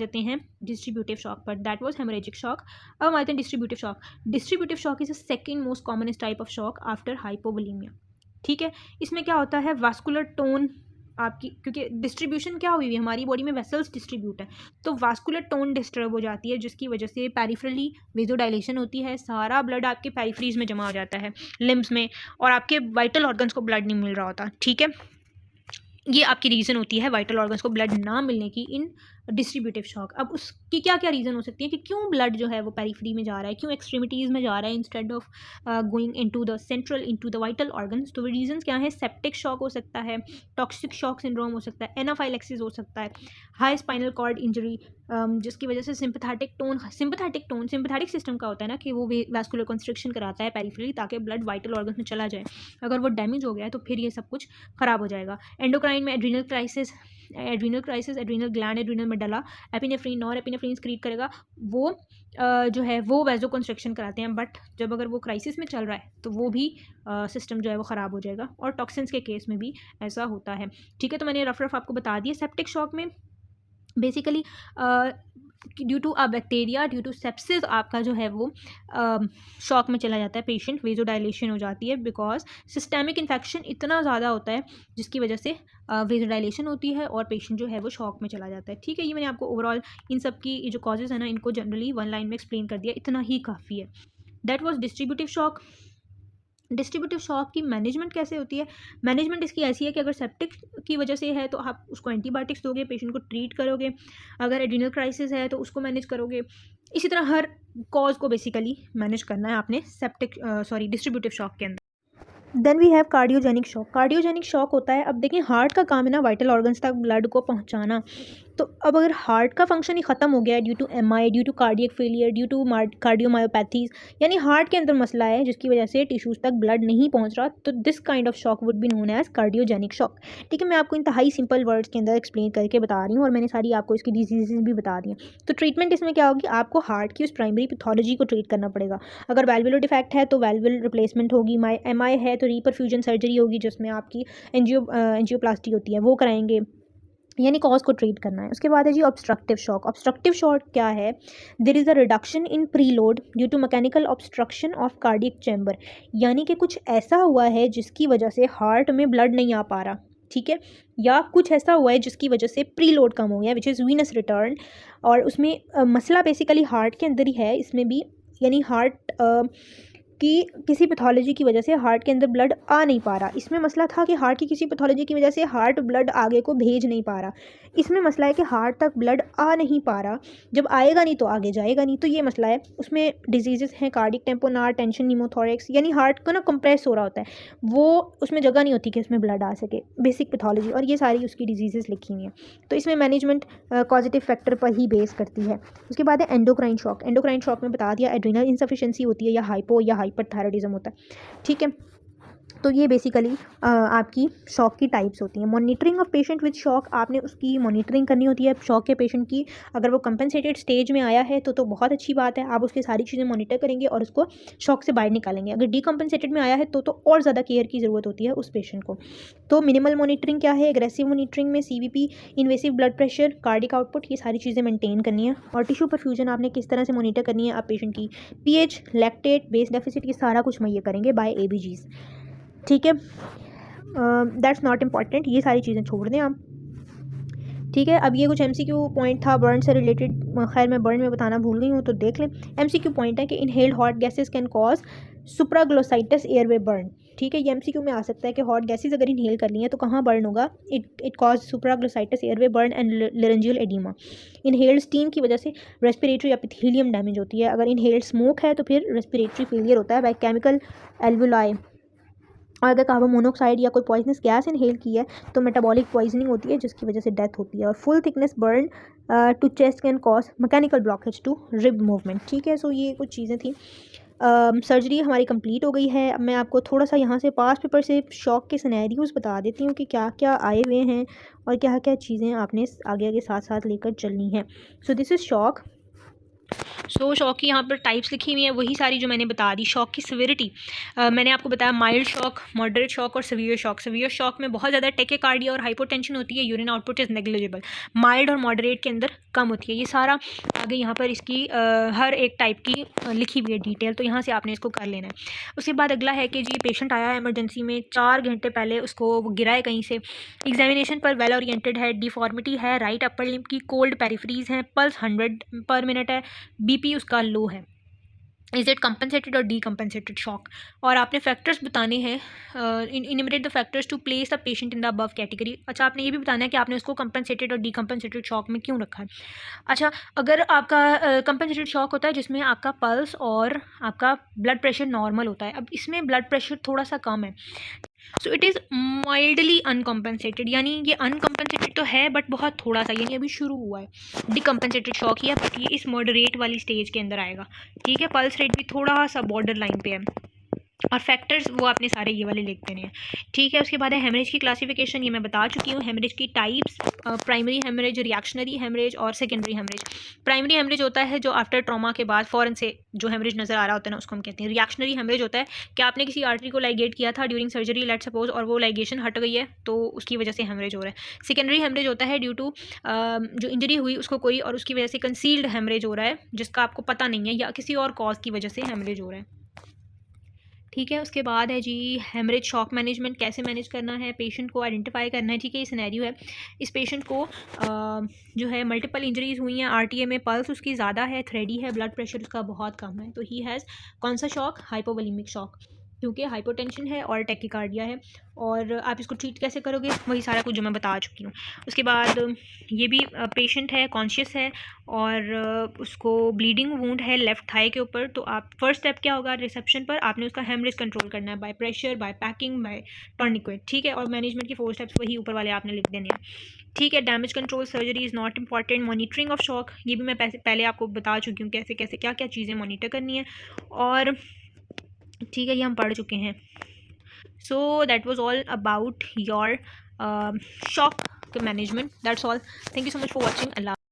देते हैं distributive shock पर, दैट वाज हेमोरेजिक शॉक। अब हम आते हैं distributive shock. Distributive shock is the second most commonest type of shock after hypovolaemia. ठीक है, इसमें क्या होता है, वास्कुलर टोन आपकी, क्योंकि डिस्ट्रीब्यूशन क्या हुई है, हमारी बॉडी में वेसल्स डिस्ट्रीब्यूट है, तो वास्कुलर टोन डिस्टर्ब हो जाती है, जिसकी वजह से पेरिफेरली वेजोडाइलेशन होती है, सारा ब्लड आपके पेरिफेरीज में जमा हो जाता है, लिम्स में, और आपके वाइटल ऑर्गन्स को ब्लड नहीं मिल रहा होता। ठीक है, ये आपकी रीज़न होती है वाइटल ऑर्गन्स को ब्लड ना मिलने की इन डिस्ट्रीब्यूटिव शॉक। अब उसकी क्या क्या रीज़न हो सकती है कि क्यों ब्लड जो है वो पेरिफेरी में जा रहा है, क्यों एक्सट्रीमिटीज़ में जा रहा है instead of going into the central, into the vital organs. तो रीजंस क्या है, सेप्टिक शॉक हो सकता है, टॉक्सिक शॉक सिंड्रोम हो सकता है, एनाफाइलेक्सिस हो सकता है, हाई स्पाइनल कॉर्ड इंजरी, जिसकी वजह से सिंपैथेटिक सिस्टम का होता है ना कि वो वैस्कुलर कंस्ट्रिक्शन कराता है पेरिफेरली ताकि ब्लड वाइटल ऑर्गन्स में चला जाए। अगर वो डैमेज हो गया है तो फिर ये सब कुछ ख़राब हो जाएगा। एंडोक्राइन में adrenal crisis, adrenal gland, adrenal medulla epinephrine, nor epinephrine create करेगा, वो जो है वो वैजो कंस्ट्रक्शन कराते हैं, बट जब अगर वो क्राइसिस में चल रहा है तो वो भी सिस्टम जो है वो ख़राब हो जाएगा, और टॉक्सिन्स के केस में भी ऐसा होता है। ठीक है, तो मैंने रफ आपको बता दिया। सेप्टिक शॉक में basically due to a bacteria, due to sepsis आपका जो है वो शॉक में चला जाता है पेशेंट, वेजोडाइलेशन हो जाती है, बिकॉज सिस्टेमिक इन्फेक्शन इतना ज़्यादा होता है जिसकी वजह से वेजोडाइलेशन होती है और पेशेंट जो है वो शॉक में चला जाता है। ठीक है, ये मैंने आपको ओवरऑल इन सब की जो कॉजेज़ है ना, इनको जनरली वन लाइन में एक्सप्लेन कर दिया, इतना ही काफ़ी है। That was distributive shock. Distributive shock की मैनेजमेंट कैसे होती है, मैनेजमेंट इसकी ऐसी है कि अगर सेप्टिक की वजह से है तो आप उसको एंटीबायोटिक्स दोगे, पेशेंट को ट्रीट करोगे, अगर एड्रीनल क्राइसिस है तो उसको मैनेज करोगे, इसी तरह हर कॉज को बेसिकली मैनेज करना है आपने डिस्ट्रीब्यूटिव शॉक के अंदर। Then we have cardiogenic shock. Cardiogenic shock होता है, अब देखिए हार्ट का काम है ना वाइटल ऑर्गन्स तक ब्लड को पहुंचाना, तो अब अगर हार्ट का फंक्शन ही ख़त्म हो गया है due to MI, due to cardiac failure, due to cardiomyopathies, यानी हार्ट के अंदर मसला है जिसकी वजह से टिश्यूज़ तक ब्लड नहीं पहुंच रहा, तो this kind of shock would be known as cardiogenic shock. ठीक है, मैं आपको इंतहाई सिंपल वर्ड्स के अंदर एक्सप्लेन करके बता रही हूँ, और मैंने सारी आपको इसकी डिजीज़ भी बता दी हैं। तो ट्रीटमेंट इसमें क्या होगी, आपको हार्ट की उस प्राइमरी पैथोलॉजी को ट्रीट करना पड़ेगा। अगर वैल्वुलर डिफेक्ट है तो वैल्वुल रिप्लेसमेंट होगी, एमआई है तो रीपरफ्यूजन सर्जरी होगी जिसमें आपकी एंजियोप्लास्टी होती है वो कराएंगे, यानी कॉज को ट्रीट करना है। उसके बाद है जी ऑब्स्ट्रक्टिव शॉक। ऑब्स्ट्रक्टिव शॉक क्या है, there is a reduction in preload due to mechanical obstruction of cardiac chamber, यानी कि कुछ ऐसा हुआ है जिसकी वजह से हार्ट में ब्लड नहीं आ पा रहा। ठीक है, या कुछ ऐसा हुआ है जिसकी वजह से प्रीलोड कम हो गया, विच इज़ वीनस रिटर्न, और उसमें मसला बेसिकली हार्ट के अंदर ही है इसमें भी, यानी हार्ट कि किसी पैथोलॉजी की वजह से हार्ट के अंदर ब्लड आ नहीं पा रहा। इसमें मसला था कि हार्ट की किसी पैथोलॉजी की वजह से हार्ट ब्लड आगे को भेज नहीं पा रहा। इसमें मसला है कि हार्ट तक ब्लड आ नहीं पा रहा, जब आएगा नहीं तो आगे जाएगा नहीं, तो ये मसला है। उसमें डिजीज़ हैं कार्डिक टेम्पोनार, टेंशन न्यूमोथोरेक्स, यानी हार्ट को ना कंप्रेस हो रहा होता है, वो उसमें जगह नहीं होती कि उसमें ब्लड आ सके, बेसिक पैथोलॉजी, और ये सारी उसकी डिजीज़ लिखी हुई हैं। तो इसमें मैनेजमेंट पॉजिटिव फैक्टर पर ही बेस करती है। उसके बाद है एंडोक्राइन शॉक। एंडोक्राइन शॉक में बता दिया, एड्रीनल इनसफिशिएंसी होती है, या हाइपो या हाइपरथायराइडिज्म होता है। ठीक है, तो ये बेसिकली आपकी शॉक की टाइप्स होती हैं। Monitoring of patient with shock, आपने उसकी मॉनिटरिंग करनी होती है शॉक के पेशेंट की। अगर वो कंपनसेटेड स्टेज में आया है तो बहुत अच्छी बात है, आप उसकी सारी चीज़ें मॉनिटर करेंगे और उसको शॉक से बाहर निकालेंगे। अगर डीकम्पनसेटेड में आया है तो और ज़्यादा केयर की ज़रूरत होती है उस पेशेंट को। तो मिनिमल मॉनिटरिंग क्या है, एग्रेसिव मॉनिटरिंग में CVP, invasive blood pressure, cardiac output, ये सारी चीज़ें मेंटेन करनी है। और टिश्यू परफ्यूजन आपने किस तरह से मॉनिटर करनी है, आप पेशेंट की पीएच, लैक्टेट, बेस डेफिसिट, ये सारा कुछ मुहैया करेंगे बाय ABGs। ठीक है, दैट्स नॉट इम्पॉर्टेंट, ये सारी चीज़ें छोड़ दें आप। ठीक है, अब ये कुछ MCQ पॉइंट था बर्न से रिलेटेड, खैर मैं बर्न में बताना भूल गई हूँ तो देख लें। MCQ पॉइंट है कि inhaled hot gases can cause supraglottitis airway burn. ठीक है, ये MCQ में आ सकता है कि हॉट गैसेस अगर इनहेल कर ली हैं तो कहाँ बर्न होगा, it cause supraglottitis airway burn and laryngeal oedema. Inhaled steam की वजह से रेस्पिरेटरी एपिथेलियम डैमेज होती है। अगर इनहेल्ड स्मोक है तो फिर रेस्पिरेटरी फेलियर होता है बाय केमिकल एल्वुलाई। और अगर कार्बन मोनोऑक्साइड या कोई पॉइजनस गैस इनहेल की है तो मेटाबॉलिक पॉइजनिंग होती है जिसकी वजह से डेथ होती है। और full thickness burn to chest can cause mechanical blockage to rib movement. ठीक है, सो ये कुछ चीज़ें थी। सर्जरी हमारी कंप्लीट हो गई है। अब मैं आपको थोड़ा सा यहाँ से पास्ट पेपर से शॉक के सिनेरियोज़ बता देती हूँ कि क्या क्या आए हुए हैं और क्या क्या चीज़ें आपने आगे आगे साथ साथ लेकर चलनी है। So this is shock. So shock की यहाँ पर टाइप्स लिखी हुई हैं, वही सारी जो मैंने बता दी। शॉक की सिविरिटी मैंने आपको बताया माइल्ड शॉक, मॉडरेट शॉक और सीवियर शॉक। सीवियर शॉक में बहुत ज़्यादा टेकेकार्डिया और हाइपोटेंशन होती है, urine output is negligible. Mild और मॉडरेट के अंदर कम होती है। ये सारा आगे यहाँ पर इसकी हर एक टाइप की लिखी हुई है डिटेल, तो यहाँ से आपने इसको कर लेना है। उसके बाद अगला है कि जी पेशेंट आया है इमरजेंसी में, 4 घंटे पहले उसको गिरा है कहीं से, एग्जामिनेशन पर वेल ओरिएंटेड है, डिफॉर्मिटी है राइट अपर लिम्ब की, कोल्ड पेरिफ्रीज है, पल्स 100 पर मिनट है, बीपी उसका लो है। इज इट कंपनसेटेड और डीकम्पनसेटेड शॉक? और आपने फैक्टर्स बताने हैं, enumerate the factors to place the patient in the above category. अच्छा, आपने ये भी बताना है कि आपने उसको कंपनसेटेड और डीकम्पनसेटेड शॉक में क्यों रखा है। अच्छा, अगर आपका कंपनसेटेड शॉक होता है जिसमें आपका पल्स और आपका ब्लड प्रेशर नॉर्मल होता है, अब इसमें ब्लड प्रेशर थोड़ा सा कम है, सो इट इज़ माइल्डली अनकम्पनसेटेड, यानी ये अनकम्पनसेटेड तो है बट बहुत थोड़ा सा, यानी अभी शुरू हुआ है। डिकम्पनसेटेड शॉक ही है बट ये इस मॉडरेट वाली स्टेज के अंदर आएगा। ठीक है, पल्स रेट भी थोड़ा सा बॉर्डर लाइन पे है, और फैक्टर्स वो आपने सारे ये वाले लिख देने हैं। ठीक है, उसके बाद है हेमरेज की क्लासिफिकेशन, ये मैं बता चुकी हूँ। हेमरेज की types, primary haemorrhage, reactionary haemorrhage और सेकेंडरी हेमरेज। प्राइमरी हेमरेज होता है जो आफ्टर ट्रॉमा के बाद फ़ौरन से जो हेमरेज नज़र आ रहा होता है ना, उसको हम कहते हैं। रिएक्शनरी हेमरेज होता है कि आपने किसी आर्टरी को लाइगेट किया था ड्यूरिंग सर्जरी लेट सपोज, और वो लाइगेशन हट गई है तो उसकी वजह से हेमरेज हो रहा है। सेकेंडरी हेमरेज होता है ड्यू टू जो इंजरी हुई उसको कोई, और उसकी वजह से कंसील्ड हेमरेज हो रहा है जिसका आपको पता नहीं है, या किसी और कॉज की वजह से हेमरेज हो रहा है। ठीक है, उसके बाद है जी हेमरेज शॉक मैनेजमेंट, कैसे मैनेज करना है, पेशेंट को आइडेंटिफाई करना है। ठीक है, ये सिनेरियो है, इस पेशेंट को जो है मल्टीपल इंजरीज हुई हैं, आरटीए में पल्स उसकी ज़्यादा है, थ्रेडी है, ब्लड प्रेशर उसका बहुत कम है, तो ही हैज़ कौन सा शॉक, हाइपोवोलेमिक शॉक, क्योंकि हाइपोटेंशन है और टेकिकार्डिया है। और आप इसको ट्रीट कैसे करोगे, वही सारा कुछ जो मैं बता चुकी हूँ। उसके बाद ये भी पेशेंट है, कॉन्शियस है, और उसको ब्लीडिंग वूंड है लेफ्ट थाई के ऊपर, तो आप फर्स्ट स्टेप क्या होगा, रिसेप्शन पर आपने उसका हेमरेज कंट्रोल करना है by pressure, by packing, by tourniquet. ठीक है, और मैनेजमेंट के 4 स्टेप्स वही ऊपर वाले आपने लिख देने हैं। ठीक है, damage control surgery is not important. Monitoring of shock, ये भी मैं पहले आपको बता चुकी हूँ कैसे कैसे क्या क्या चीज़ें मॉनिटर करनी है, और ठीक है ये हम पढ़ चुके हैं। So that was all about your shock management, that's all. Thank you so much for watching. Allah.